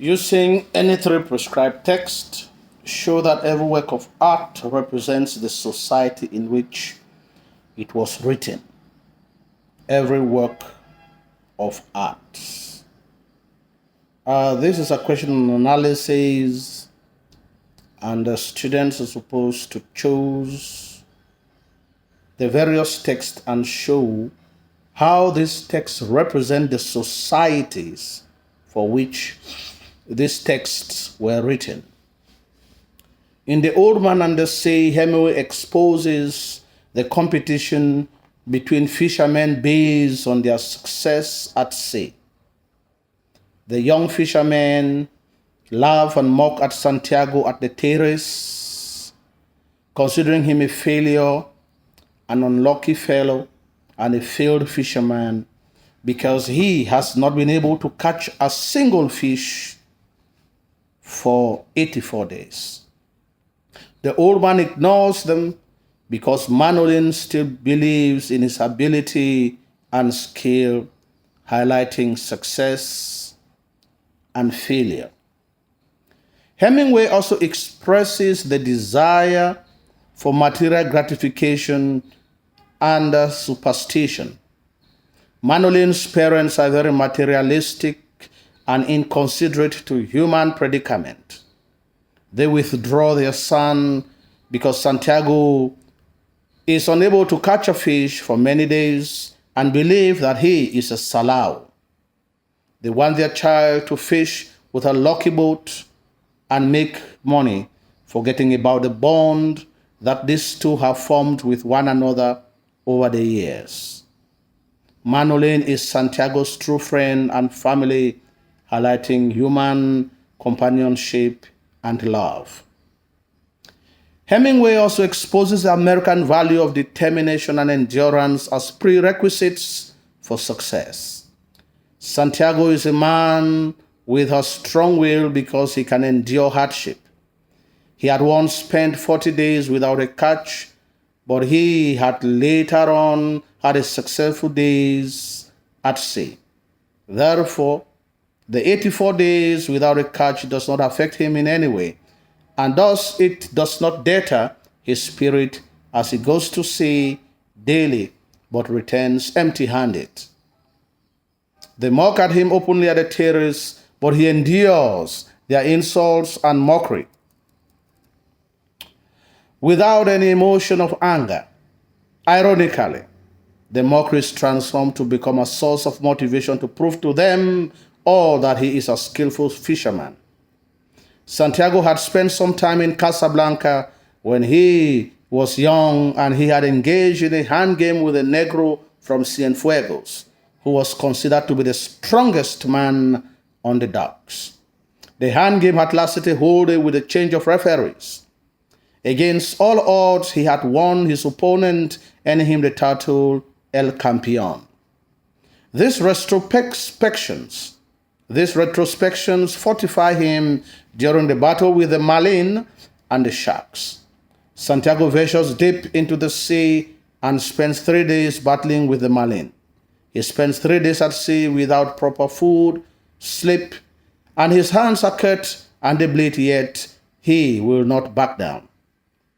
Using any three prescribed texts, show that every work of art represents the society in which it was written. Every work of art. This is a question analysis, and the students are supposed to choose the various texts and show how these texts represent the societies for which these texts were written. In The Old Man and the Sea, Hemingway exposes the competition between fishermen based on their success at sea. The young fishermen laugh and mock at Santiago at the terrace, considering him a failure, an unlucky fellow, and a failed fisherman because he has not been able to catch a single fish for 84 days. The old man ignores them because Manolin still believes in his ability and skill, highlighting success and failure. Hemingway also expresses the desire for material gratification and superstition. Manolin's parents are very materialistic and inconsiderate to human predicament. They withdraw their son because Santiago is unable to catch a fish for many days and believe that he is a salao. They want their child to fish with a lucky boat and make money, forgetting about the bond that these two have formed with one another over the years. Manolin is Santiago's true friend and family, highlighting human companionship and love. Hemingway also exposes the American value of determination and endurance as prerequisites for success. Santiago is a man with a strong will because he can endure hardship. He had once spent 40 days without a catch, but he had later on had a successful days at sea. Therefore, the 84 days without a catch does not affect him in any way, and thus it does not deter his spirit as he goes to sea daily but returns empty-handed. They mock at him openly at the terrace, but he endures their insults and mockery without any emotion of anger. Ironically, the mockery is transformed to become a source of motivation to prove to them all that he is a skillful fisherman. Santiago had spent some time in Casablanca when he was young, and he had engaged in a hand game with a Negro from Cienfuegos, who was considered to be the strongest man on the docks. The hand game had lasted a whole day with a change of referees. Against all odds, he had won his opponent, earning him the title El Campeón. These retrospections fortify him during the battle with the Marlin and the Sharks. Santiago ventures deep into the sea and spends 3 days battling with the Marlin. He spends 3 days at sea without proper food, sleep, and his hands are cut and they bleed, yet he will not back down.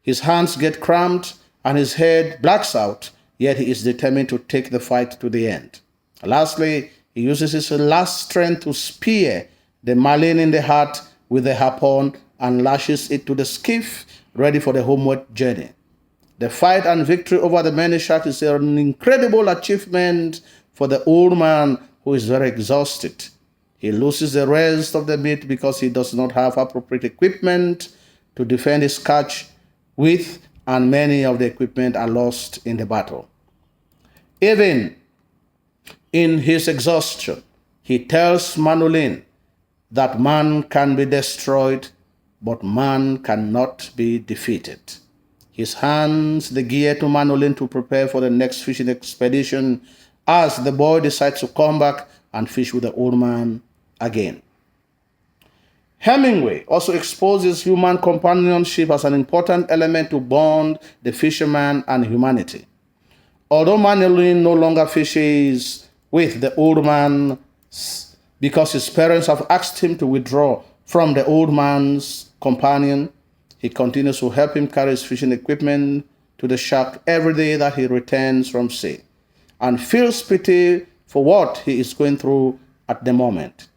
His hands get cramped and his head blacks out, yet he is determined to take the fight to the end. Lastly, he uses his last strength to spear the Marlin in the heart with the harpoon and lashes it to the skiff, ready for the homeward journey. The fight and victory over the many sharks is an incredible achievement for the old man who is very exhausted. He loses the rest of the meat because he does not have appropriate equipment to defend his catch with, and many of the equipment are lost in the battle. Even in his exhaustion, he tells Manolin that man can be destroyed, but man cannot be defeated. He hands the gear to Manolin to prepare for the next fishing expedition as the boy decides to come back and fish with the old man again. Hemingway also exposes human companionship as an important element to bond the fisherman and humanity. Although Manolin no longer fishes with the old man Because his parents have asked him to withdraw from the old man's companion, he continues to help him carry his fishing equipment to the shack every day that he returns from sea, and feels pity for what he is going through at the moment.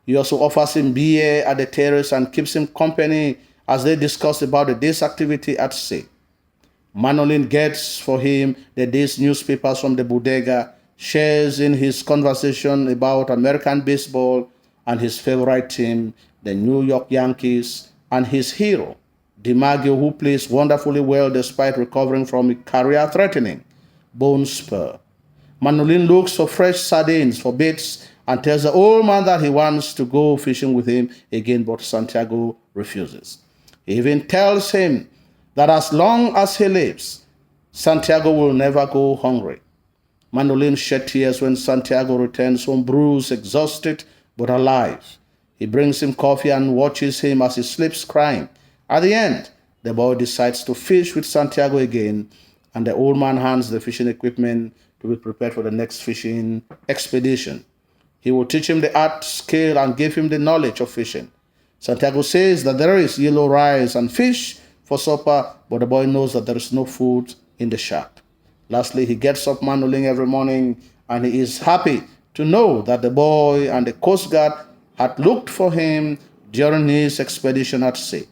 He also offers him beer at the terrace and keeps him company as they discuss about the day's activity at sea. Manolin gets for him the day's newspapers from the bodega, shares in his conversation about American baseball and his favorite team, the New York Yankees, and his hero, DiMaggio, who plays wonderfully well despite recovering from a career-threatening bone spur. Manolin looks for fresh sardines for baits and tells the old man that he wants to go fishing with him again, but Santiago refuses. He even tells him that as long as he lives, Santiago will never go hungry. Manolin shed tears when Santiago returns home bruised, exhausted, but alive. He brings him coffee and watches him as he sleeps crying. At the end, the boy decides to fish with Santiago again, and the old man hands the fishing equipment to be prepared for the next fishing expedition. He will teach him the art, skill, and give him the knowledge of fishing. Santiago says that there is yellow rice and fish for supper, but the boy knows that there is no food in the shack. Lastly, he gets up Manolin every morning, and he is happy to know that the boy and the Coast Guard had looked for him during his expedition at sea.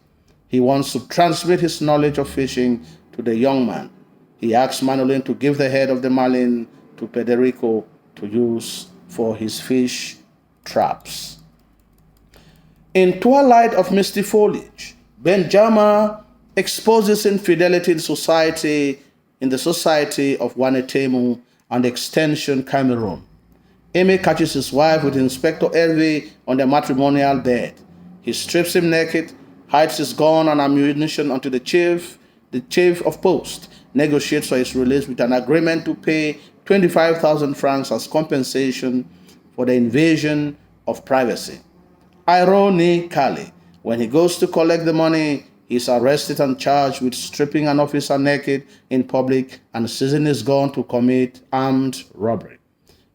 He wants to transmit his knowledge of fishing to the young man. He asks Manolin to give the head of the marlin to Federico to use for his fish traps. In Twilight of Misty Foliage, Benjama exposes infidelity in the society of Wanetemu and Extension Cameroon. Amy catches his wife with Inspector Hervé on the matrimonial bed. He strips him naked, hides his gun and ammunition onto the chief of post, negotiates for his release with an agreement to pay 25,000 francs as compensation for the invasion of privacy. Ironically, when he goes to collect the money, he is arrested and charged with stripping an officer naked in public and seizing his gun to commit armed robbery.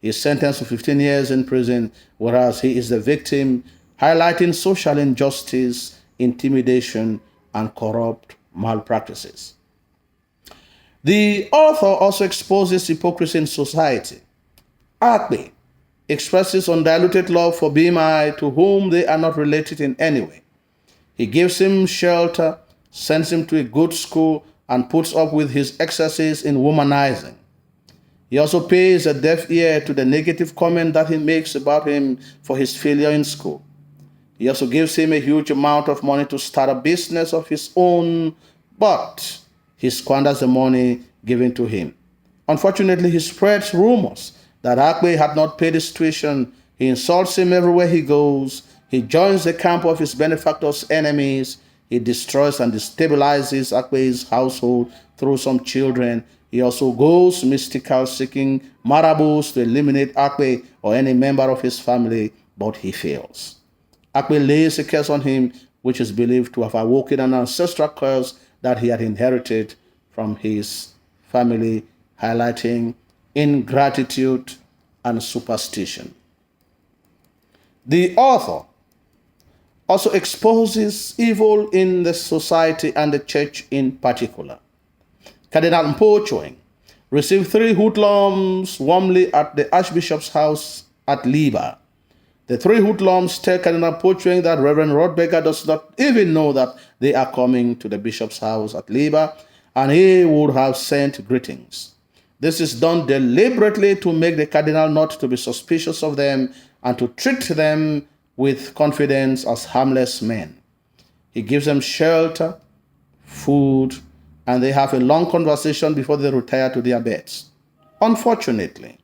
He is sentenced to 15 years in prison, whereas he is the victim, highlighting social injustice, intimidation, and corrupt malpractices. The author also exposes hypocrisy in society. Akpe expresses undiluted love for Bimai, to whom they are not related in any way. He gives him shelter, sends him to a good school, and puts up with his excesses in womanizing. He also pays a deaf ear to the negative comment that he makes about him for his failure in school. He also gives him a huge amount of money to start a business of his own, but he squanders the money given to him. Unfortunately, he spreads rumors that Akpe had not paid his tuition. He insults him everywhere he goes. He joins the camp of his benefactor's enemies. He destroys and destabilizes Akpe's household through some children. He also goes mystical, seeking marabouts to eliminate Akpe or any member of his family, but he fails. Akpe lays a curse on him, which is believed to have awoken an ancestral curse that he had inherited from his family, highlighting ingratitude and superstition. The author also exposes evil in the society and the church in particular. Cardinal Mpochoing received 3 hoodlums warmly at the Archbishop's house at Liba. The 3 hoodlums tell Cardinal Mpochoing that Reverend Rodberger does not even know that they are coming to the bishop's house at Liba, and he would have sent greetings. This is done deliberately to make the cardinal not to be suspicious of them and to treat them with confidence as harmless men. He gives them shelter, food, and they have a long conversation before they retire to their beds. Unfortunately,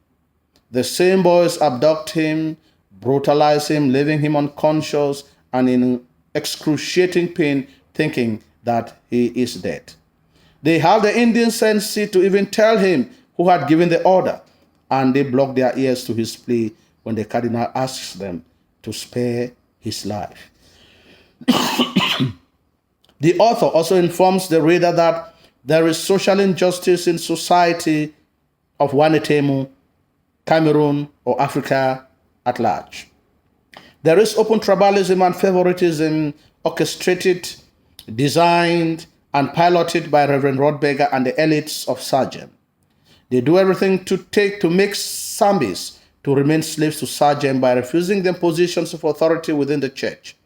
the same boys abduct him, brutalize him, leaving him unconscious and in excruciating pain, thinking that he is dead. They have the indecency to even tell him who had given the order, and they block their ears to his plea when the cardinal asks them to spare his life. The author also informs the reader that there is social injustice in society of Wanetemu, Cameroon, or Africa at large. There is open tribalism and favoritism orchestrated, designed, and piloted by Reverend Rodberger and the elites of Sargem. They do everything to make Sambis to remain slaves to Sargem by refusing them positions of authority within the church.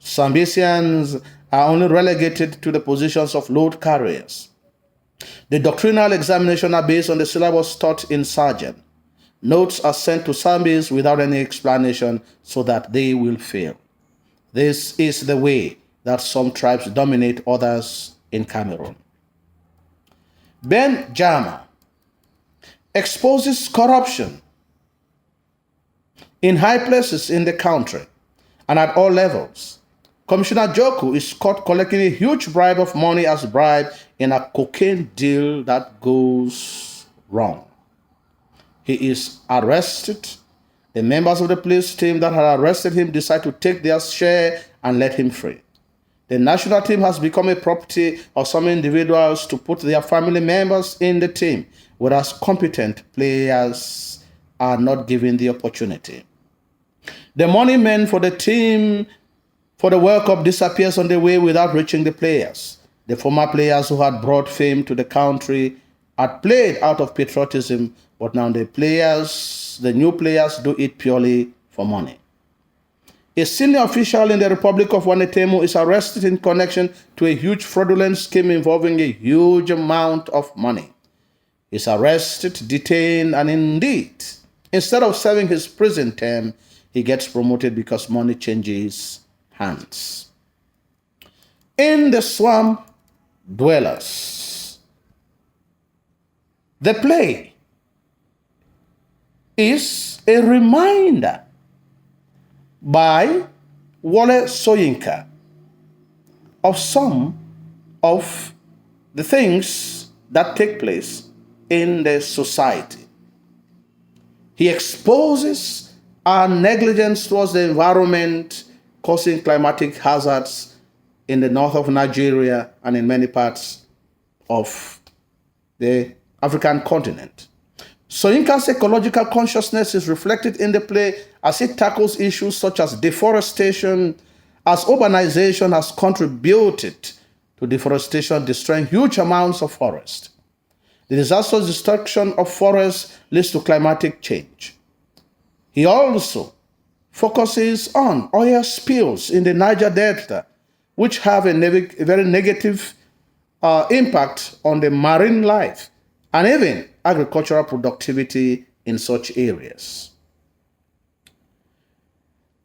Sambesians are only relegated to the positions of load carriers. The doctrinal examinations are based on the syllabus taught in Sargem. Notes are sent to Sambis without any explanation so that they will fail. This is the way that some tribes dominate others in Cameroon. Ben Jama exposes corruption in high places in the country and at all levels. Commissioner Joku is caught collecting a huge bribe of money as bribe in a cocaine deal that goes wrong. He is arrested. The members of the police team that had arrested him decide to take their share and let him free. The national team has become a property of some individuals to put their family members in the team, whereas competent players are not given the opportunity. The money meant for the team for the World Cup disappears on the way without reaching the players. The former players who had brought fame to the country had played out of patriotism, but now the new players do it purely for money. A senior official in the Republic of Wanetemo is arrested in connection to a huge fraudulent scheme involving a huge amount of money. He is arrested, detained, and indeed, instead of serving his prison term, he gets promoted because money changes hands. In the Swamp Dwellers, the play is a reminder by Wole Soyinka of some of the things that take place in the society. He exposes our negligence towards the environment, causing climatic hazards in the north of Nigeria and in many parts of the African continent. Soyinka's ecological consciousness is reflected in the play as it tackles issues such as deforestation, as urbanization has contributed to deforestation, destroying huge amounts of forest. The disastrous destruction of forests leads to climatic change. He also focuses on oil spills in the Niger Delta, which have a very negative impact on the marine life and even agricultural productivity in such areas.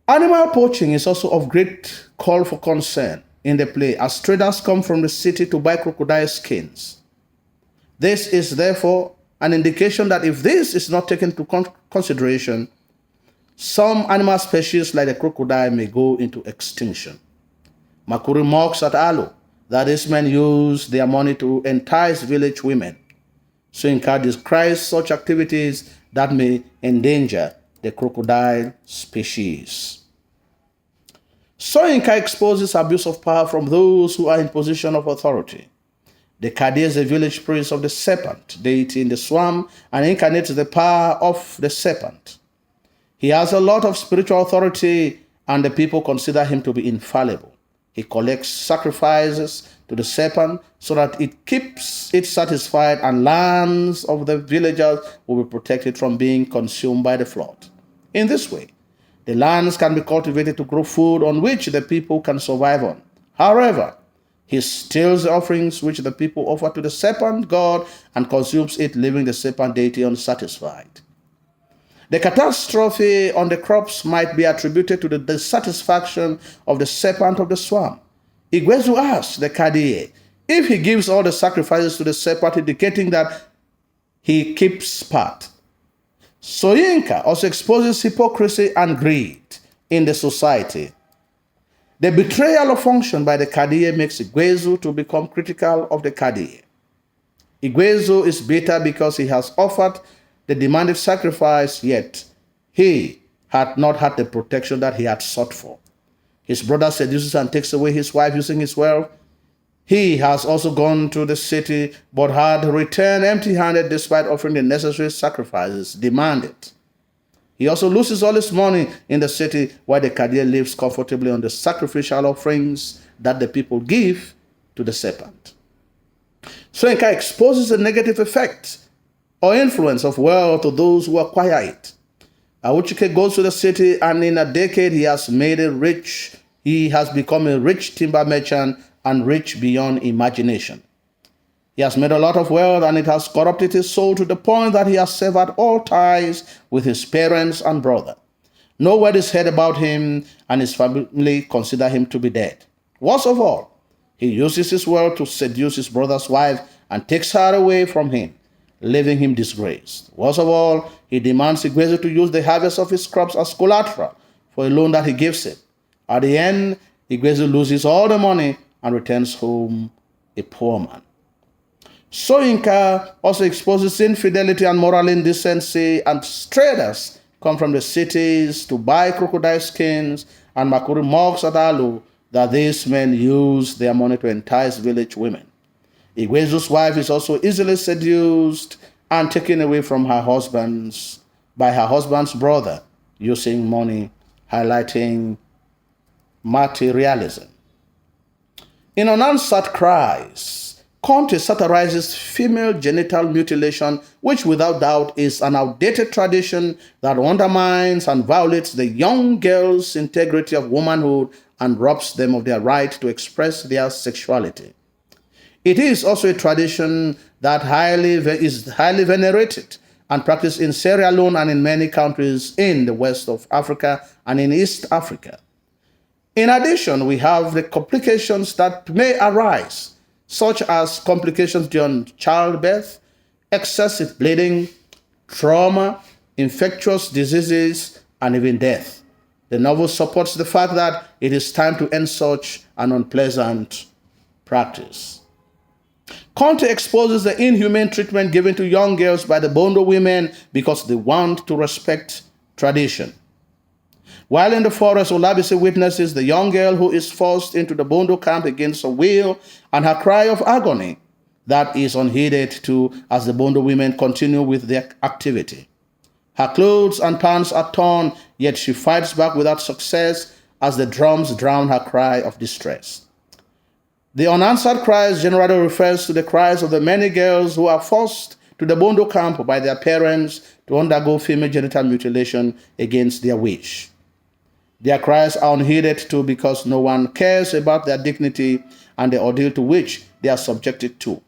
Animal poaching is also of great call for concern in the play, as traders come from the city to buy crocodile skins. This is therefore an indication that if this is not taken into consideration, some animal species like the crocodile may go into extinction. Makuri mocks at Alo that these men use their money to entice village women. Soyinka describes such activities that may endanger the crocodile species. Soyinka exposes abuse of power from those who are in position of authority. The Kadi is the village priest of the serpent deity in the swamp and incarnates the power of the serpent. He has a lot of spiritual authority and the people consider him to be infallible. He collects sacrifices to the serpent so that it keeps it satisfied and lands of the villagers will be protected from being consumed by the flood. In this way, the lands can be cultivated to grow food on which the people can survive on. However, he steals the offerings which the people offer to the serpent god and consumes it, leaving the serpent deity unsatisfied. The catastrophe on the crops might be attributed to the dissatisfaction of the serpent of the swamp. Igwezu asks the Kadiye if he gives all the sacrifices to the serpent, indicating that he keeps part. Soyinka also exposes hypocrisy and greed in the society. The betrayal of function by the Kadiye makes Igwezu to become critical of the Kadiye. Igwezu is bitter because he has offered the demanded sacrifice, yet he had not had the protection that he had sought for. His brother seduces and takes away his wife using his wealth. He has also gone to the city, but had returned empty-handed despite offering the necessary sacrifices demanded. He also loses all his money in the city while the Chaldean lives comfortably on the sacrificial offerings that the people give to the serpent. Soyinka exposes the negative effect or influence of wealth to those who acquire it. Awuchike goes to the city, and in a decade he has made it rich. He has become a rich timber merchant and rich beyond imagination. He has made a lot of wealth, and it has corrupted his soul to the point that he has severed all ties with his parents and brother. No word is heard about him, and his family consider him to be dead. Worst of all, he uses his wealth to seduce his brother's wife and takes her away from him, leaving him disgraced. Worst of all, he demands Igwezu to use the harvest of his crops as collateral for a loan that he gives him. At the end, Igwezu loses all the money and returns home a poor man. Soyinka also exposes infidelity and moral indecency, and traders come from the cities to buy crocodile skins, and Makuri mocks at Alu that these men use their money to entice village women. Igwezu's wife is also easily seduced and taken away from her husband's by her husband's brother using money, highlighting materialism. In Unanswered Cries, Conte satirizes female genital mutilation, which without doubt is an outdated tradition that undermines and violates the young girls' integrity of womanhood and robs them of their right to express their sexuality. It is also a tradition that is highly venerated and practiced in Sierra Leone and in many countries in the west of Africa and in East Africa. In addition, we have the complications that may arise, such as complications during childbirth, excessive bleeding, trauma, infectious diseases, and even death. The novel supports the fact that it is time to end such an unpleasant practice. Conte exposes the inhumane treatment given to young girls by the Bondo women because they want to respect tradition. While in the forest, Olabisi witnesses the young girl who is forced into the Bondo camp against her will and her cry of agony that is unheeded too as the Bondo women continue with their activity. Her clothes and pants are torn, yet she fights back without success as the drums drown her cry of distress. The unanswered cries generally refers to the cries of the many girls who are forced to the Bondo camp by their parents to undergo female genital mutilation against their wish. Their cries are unheeded too because no one cares about their dignity and the ordeal to which they are subjected to.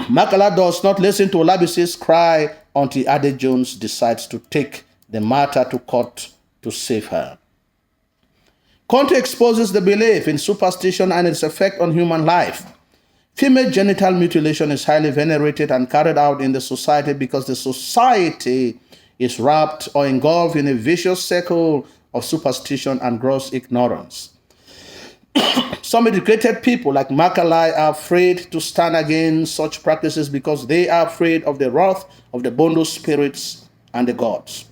Makala does not listen to Olabisi's cry until Ade Jones decides to take the matter to court to save her. Conte exposes the belief in superstition and its effect on human life. Female genital mutilation is highly venerated and carried out in the society because the society is wrapped or engulfed in a vicious circle of superstition and gross ignorance. Some educated people like Makalai are afraid to stand against such practices because they are afraid of the wrath of the Bondo spirits and the gods.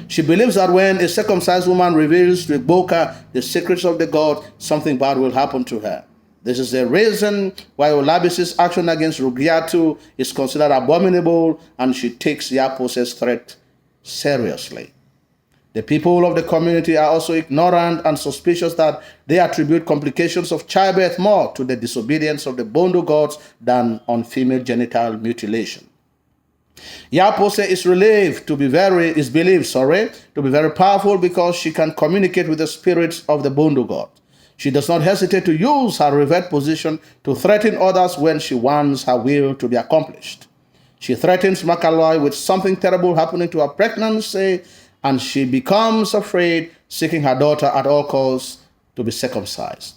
She believes that when a circumcised woman reveals to Igboka the secrets of the god, something bad will happen to her. This is the reason why Olabisi's action against Rugiatu is considered abominable, and she takes Yapose's threat seriously. The people of the community are also ignorant and suspicious that they attribute complications of childbirth more to the disobedience of the Bondo gods than on female genital mutilation. Yapose is believed to be very powerful because she can communicate with the spirits of the Bondo god. She does not hesitate to use her revered position to threaten others when she wants her will to be accomplished. She threatens Makaloi with something terrible happening to her pregnancy, and she becomes afraid, seeking her daughter at all costs to be circumcised.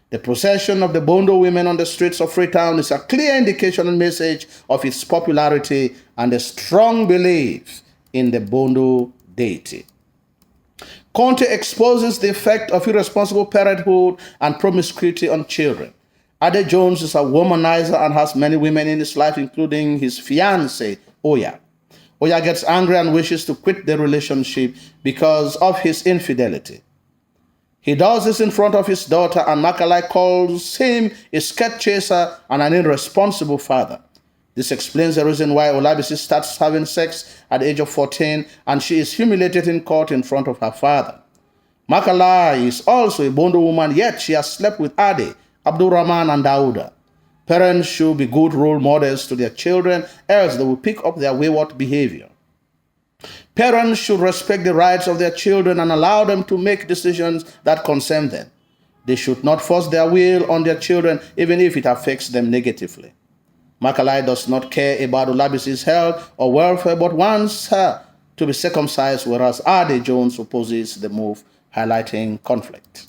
The procession of the Bondo women on the streets of Freetown is a clear indication and message of its popularity and a strong belief in the Bondo deity. Conte exposes the effect of irresponsible parenthood and promiscuity on children. Ade Jones is a womanizer and has many women in his life, including his fiancée, Oya. Oya gets angry and wishes to quit the relationship because of his infidelity. He does this in front of his daughter, and Makalai calls him a skirt chaser and an irresponsible father. This explains the reason why Olabisi starts having sex at the age of 14 and she is humiliated in court in front of her father. Makala is also a Bondo woman, yet she has slept with Ade, Abdurrahman, and Dauda. Parents should be good role models to their children, else they will pick up their wayward behavior. Parents should respect the rights of their children and allow them to make decisions that concern them. They should not force their will on their children, even if it affects them negatively. Makalai does not care about Olabisi's health or welfare, but wants her to be circumcised, whereas Ade Jones opposes the move, highlighting conflict.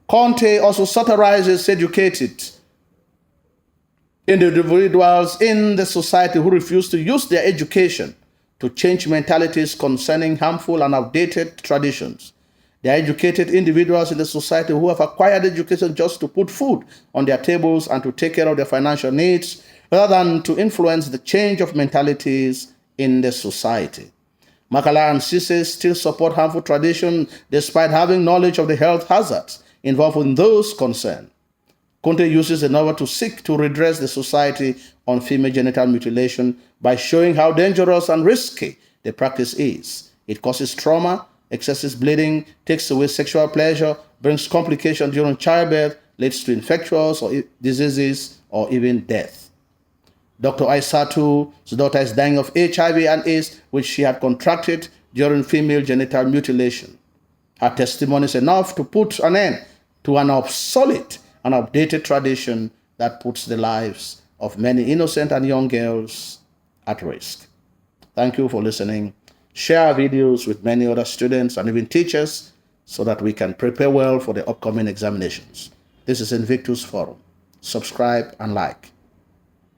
Conte also satirizes educated individuals in the society who refuse to use their education to change mentalities concerning harmful and outdated traditions. They are educated individuals in the society who have acquired education just to put food on their tables and to take care of their financial needs, rather than to influence the change of mentalities in the society. Makala and Sise still support harmful tradition despite having knowledge of the health hazards involved in those concerned. Conte uses the novel to seek to redress the society on female genital mutilation by showing how dangerous and risky the practice is. It causes trauma, excessive bleeding, takes away sexual pleasure, brings complications during childbirth, leads to infectious or diseases, or even death. Dr. Aisatu's daughter is dying of HIV and AIDS, which she had contracted during female genital mutilation. Her testimony is enough to put an end to an obsolete and outdated tradition that puts the lives of many innocent and young girls at risk. Thank you for listening. Share our videos with many other students and even teachers so that we can prepare well for the upcoming examinations. This is Invictus Forum. Subscribe and like.